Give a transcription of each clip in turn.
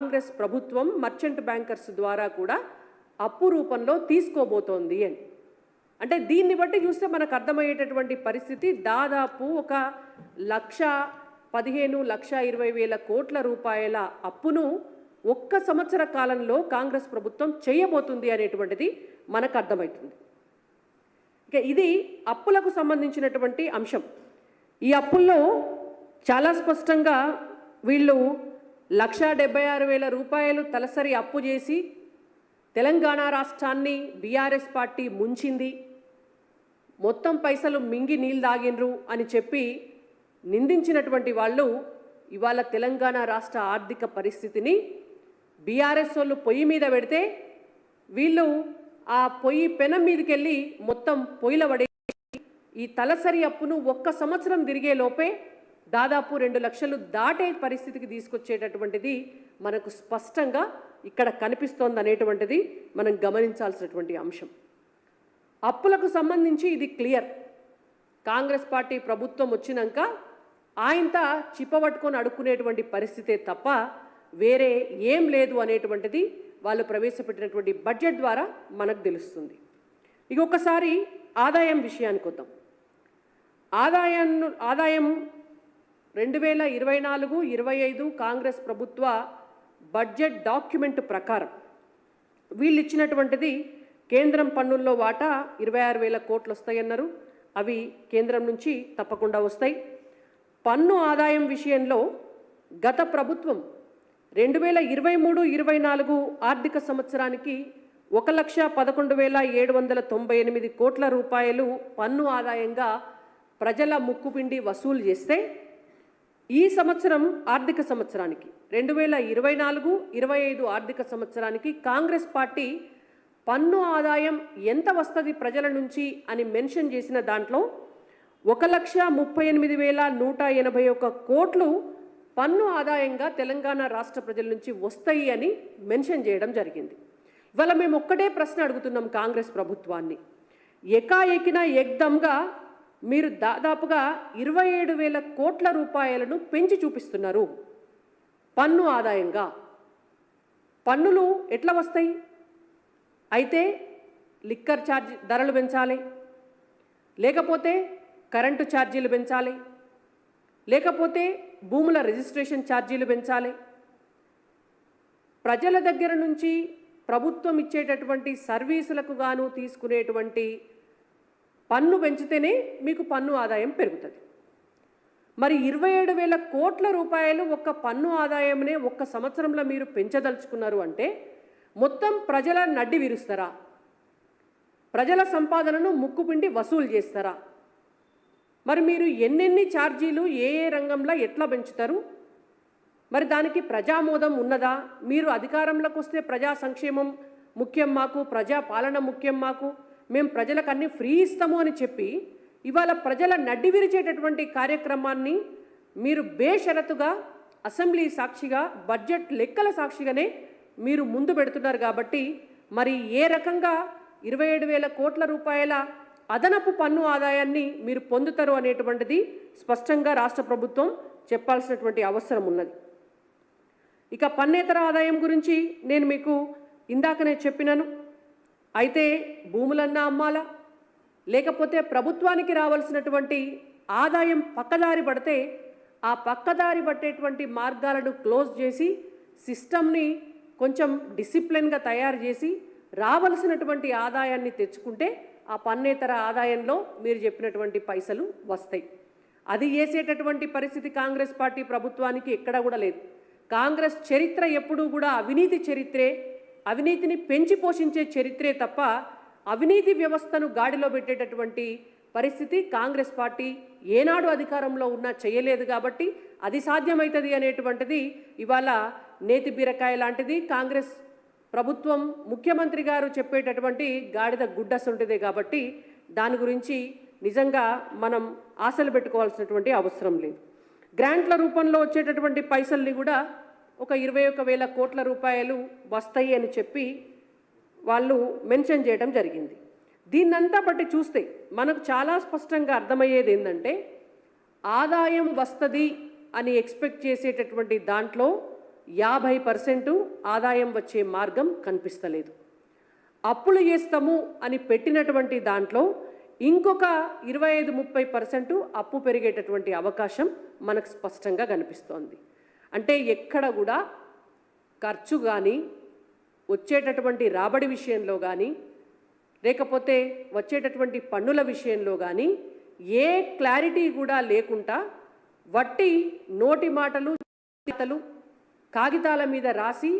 కాంగ్రెస్ ప్రభుత్వం merchant bankers ద్వారా కూడా అప్పు రూపంలో తీసుకోబోతోంది అని. అంటే దీన్ని బట్టి చూస్తే మనకు అర్థమయ్యేటటువంటి పరిస్థితి దాదాపు ఒక 1,15,20,000 కోట్ల రూపాయల అప్పును ఒక్క సంవత్సర కాలంలో కాంగ్రెస్ ప్రభుత్వం చేయబోతుంది అనేటువంటిది మనకు అర్థమవుతుంది. ఇక ఇది అప్పులకు సంబంధించినటువంటి అంశం. ఈ అప్పుల్లో చాలా స్పష్టంగా వీళ్ళు 1,76,000 రూపాయలు తలసరి అప్పు చేసి తెలంగాణ రాష్ట్రాన్ని బీఆర్ఎస్ పార్టీ ముంచింది, మొత్తం పైసలు మింగి నీళ్ళు తాగినరు అని చెప్పి నిందించినటువంటి వాళ్ళు ఇవాళ తెలంగాణ రాష్ట్ర ఆర్థిక పరిస్థితిని బీఆర్ఎస్ వాళ్ళు పొయ్యి మీద పెడితే వీళ్ళు ఆ పొయ్యి పెనం మీదకి వెళ్ళి మొత్తం పొయ్యిల పడేసి ఈ తలసరి అప్పును ఒక్క సంవత్సరం తిరిగే లోపే దాదాపు 2 లక్షలు దాటే పరిస్థితికి తీసుకొచ్చేటటువంటిది మనకు స్పష్టంగా ఇక్కడ కనిపిస్తోంది అనేటువంటిది మనం గమనించాల్సినటువంటి అంశం. అప్పులకు సంబంధించి ఇది క్లియర్. కాంగ్రెస్ పార్టీ ప్రభుత్వం వచ్చినాక ఆయనత చిప్పబట్టుకొని అడుక్కునేటువంటి పరిస్థితే తప్ప వేరే ఏం లేదు అనేటువంటిది వాళ్ళు ప్రవేశపెట్టినటువంటి బడ్జెట్ ద్వారా మనకు తెలుస్తుంది. ఇక ఒకసారి ఆదాయం విషయానికి వద్దాం. ఆదాయం 2024-25 కాంగ్రెస్ ప్రభుత్వ బడ్జెట్ డాక్యుమెంట్ ప్రకారం వీళ్ళు ఇచ్చినటువంటిది కేంద్రం పన్నుల్లో వాటా 26,000 కోట్లు వస్తాయన్నారు. అవి కేంద్రం నుంచి తప్పకుండా వస్తాయి. పన్ను ఆదాయం విషయంలో గత ప్రభుత్వం 2023-24 ఆర్థిక సంవత్సరానికి 1,11,798 కోట్ల రూపాయలు పన్ను ఆదాయంగా ప్రజల ముక్కుపిండి వసూలు చేస్తే ఈ సంవత్సరం ఆర్థిక సంవత్సరానికి 2024-25 ఆర్థిక సంవత్సరానికి కాంగ్రెస్ పార్టీ పన్ను ఆదాయం ఎంత వస్తుంది ప్రజల నుంచి అని మెన్షన్ చేసిన దాంట్లో 1,38,181 కోట్లు పన్ను ఆదాయంగా తెలంగాణ రాష్ట్ర ప్రజల నుంచి వస్తాయి అని మెన్షన్ చేయడం జరిగింది. ఇవాళ మేము ఒక్కటే ప్రశ్న అడుగుతున్నాం కాంగ్రెస్ ప్రభుత్వాన్ని. ఎకాఎకిన ఎగ్దమ్గా మీరు దాదాపుగా 27,000 కోట్ల రూపాయలను పెంచి చూపిస్తున్నారు పన్ను ఆదాయంగా. పన్నులు ఎట్లా వస్తాయి? అయితే లిక్కర్ ఛార్జ్ ధరలు పెంచాలి, లేకపోతే కరెంటు ఛార్జీలు పెంచాలి, లేకపోతే భూముల రిజిస్ట్రేషన్ ఛార్జీలు పెంచాలి. ప్రజల దగ్గర నుంచి ప్రభుత్వం ఇచ్చేటటువంటి సర్వీసులకు గాను తీసుకునేటువంటి పన్ను పెంచితేనే మీకు పన్ను ఆదాయం పెరుగుతుంది. మరి 27,000 కోట్ల రూపాయలు ఒక్క పన్ను ఆదాయంనే ఒక్క సంవత్సరంలో మీరు పెంచదలుచుకున్నారు అంటే మొత్తం ప్రజల నడ్డి విరుస్తారా? ప్రజల సంపాదనను ముక్కుపిండి వసూలు చేస్తారా? మరి మీరు ఎన్నెన్ని ఛార్జీలు ఏ రంగంలో ఎట్లా పెంచుతారు? మరి దానికి ప్రజామోదం ఉన్నదా? మీరు అధికారంలోకి వస్తే ప్రజా సంక్షేమం ముఖ్యం మాకు, ప్రజా పాలన ముఖ్యం మాకు, మేము ప్రజలకు అన్ని ఫ్రీ ఇస్తాము అని చెప్పి ఇవాళ ప్రజల నడ్డి విరిచేటటువంటి కార్యక్రమాన్ని మీరు బేషరతుగా అసెంబ్లీ సాక్షిగా బడ్జెట్ లెక్కల సాక్షిగానే మీరు ముందు పెడుతున్నారు. కాబట్టి మరి ఏ రకంగా 27,000 కోట్ల రూపాయల అదనపు పన్ను ఆదాయాన్ని మీరు పొందుతారు అనేటువంటిది స్పష్టంగా రాష్ట్ర ప్రభుత్వం చెప్పాల్సినటువంటి అవసరం ఉన్నది. ఇక పన్నేతర ఆదాయం గురించి నేను మీకు ఇందాకనే చెప్పినాను. అయితే భూములన్నా అమ్మాలా, లేకపోతే ప్రభుత్వానికి రావాల్సినటువంటి ఆదాయం పక్కదారి పడితే ఆ పక్కదారి పట్టేటువంటి మార్గాలను క్లోజ్ చేసి సిస్టమ్ని కొంచెం డిసిప్లిన్గా తయారు చేసి రావాల్సినటువంటి ఆదాయాన్ని తెచ్చుకుంటే ఆ పన్నేతర ఆదాయంలో మీరు చెప్పినటువంటి పైసలు వస్తాయి. అది చేసేటటువంటి పరిస్థితి కాంగ్రెస్ పార్టీ ప్రభుత్వానికి ఎక్కడా కూడా లేదు. కాంగ్రెస్ చరిత్ర ఎప్పుడూ కూడా అవినీతి చరిత్రే, అవినీతిని పెంచి పోషించే చరిత్రే తప్ప అవినీతి వ్యవస్థను గాడిలో పెట్టేటటువంటి పరిస్థితి కాంగ్రెస్ పార్టీ ఏనాడు అధికారంలో ఉన్నా చేయలేదు. కాబట్టి అది సాధ్యమవుతుంది అనేటువంటిది ఇవాళ నేతి బీరకాయ లాంటిది కాంగ్రెస్ ప్రభుత్వం ముఖ్యమంత్రి గారు చెప్పేటటువంటి గాడిద గుడ్డసుంటిదే. కాబట్టి దాని గురించి నిజంగా మనం ఆశలు పెట్టుకోవాల్సినటువంటి అవసరం లేదు. గ్రాంట్ల రూపంలో వచ్చేటటువంటి పైసల్ని కూడా ఒక 21,000 కోట్ల రూపాయలు వస్తాయి అని చెప్పి వాళ్ళు మెన్షన్ చేయడం జరిగింది. దీన్నంతా బట్టి చూస్తే మనకు చాలా స్పష్టంగా అర్థమయ్యేది ఏంటంటే ఆదాయం వస్తుంది అని ఎక్స్పెక్ట్ చేసేటటువంటి దాంట్లో 50% ఆదాయం వచ్చే మార్గం కనిపిస్తలేదు. అప్పులు చేస్తాము అని పెట్టినటువంటి దాంట్లో ఇంకొక 25-30% అప్పు పెరిగేటటువంటి అవకాశం మనకు స్పష్టంగా కనిపిస్తోంది. అంటే ఎక్కడ కూడా ఖర్చు కానీ వచ్చేటటువంటి రాబడి విషయంలో కానీ లేకపోతే వచ్చేటటువంటి పన్నుల విషయంలో కానీ ఏ క్లారిటీ కూడా లేకుండా వట్టి నోటి మాటలు కాగితాల మీద రాసి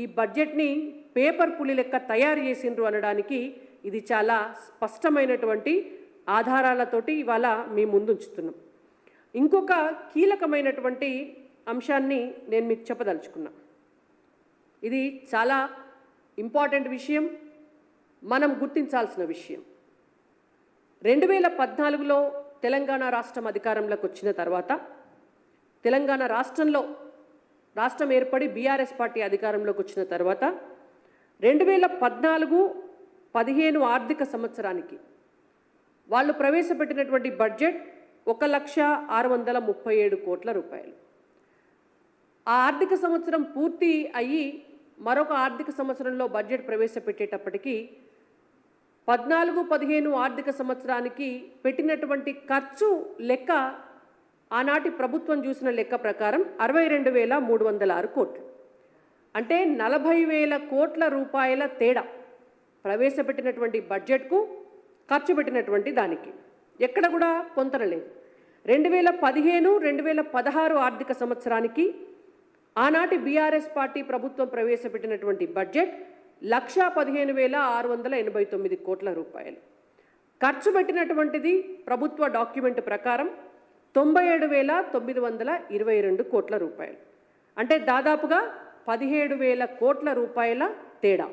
ఈ బడ్జెట్ని పేపర్ పులి లెక్క తయారు చేసిండ్రు అనడానికి ఇది చాలా స్పష్టమైనటువంటి ఆధారాలతోటి ఇవాళ మీ ముందు ఉంచుతున్నాం. ఇంకొక కీలకమైనటువంటి అంశాన్ని నేను మీకు చెప్పదలుచుకున్నా. ఇది చాలా ఇంపార్టెంట్ విషయం, మనం గుర్తించాల్సిన విషయం. 2014లో తెలంగాణ రాష్ట్రం అధికారంలోకి వచ్చిన తర్వాత తెలంగాణ రాష్ట్రం ఏర్పడి బీఆర్ఎస్ పార్టీ అధికారంలోకి వచ్చిన తర్వాత 2014-15 ఆర్థిక సంవత్సరానికి వాళ్ళు ప్రవేశపెట్టినటువంటి బడ్జెట్ 1,637 కోట్ల రూపాయలు. ఆ ఆర్థిక సంవత్సరం పూర్తి అయ్యి మరొక ఆర్థిక సంవత్సరంలో బడ్జెట్ ప్రవేశపెట్టేటప్పటికీ 14-15 ఆర్థిక సంవత్సరానికి పెట్టినటువంటి ఖర్చు లెక్క ఆనాటి ప్రభుత్వం చూసిన లెక్క ప్రకారం 62,306 కోట్లు. అంటే 40,000 కోట్ల రూపాయల తేడా ప్రవేశపెట్టినటువంటి బడ్జెట్కు ఖర్చు పెట్టినటువంటి దానికి ఎక్కడ కూడా పొంతన లేదు. 2015-2016 ఆర్థిక సంవత్సరానికి ఆనాటి బీఆర్ఎస్ పార్టీ ప్రభుత్వం ప్రవేశపెట్టినటువంటి బడ్జెట్ 1,15,689 కోట్ల రూపాయలు. ఖర్చు పెట్టినటువంటిది ప్రభుత్వ డాక్యుమెంట్ ప్రకారం 97,922 కోట్ల రూపాయలు. అంటే దాదాపుగా 17,000 కోట్ల రూపాయల తేడా.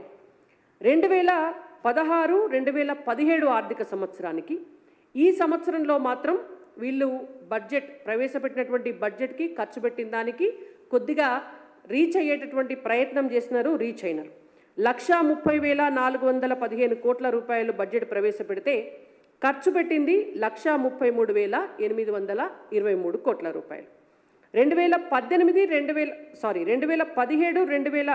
2016-2017 ఆర్థిక సంవత్సరానికి ఈ సంవత్సరంలో మాత్రం వీళ్ళు బడ్జెట్ ప్రవేశపెట్టినటువంటి బడ్జెట్కి ఖర్చు పెట్టిన దానికి కొద్దిగా రీచ్ అయ్యేటటువంటి ప్రయత్నం చేసినారు, రీచ్ అయినారు. 1,30,415 కోట్ల రూపాయలు బడ్జెట్ ప్రవేశపెడితే ఖర్చు పెట్టింది 1,33,823 కోట్ల రూపాయలు. 2017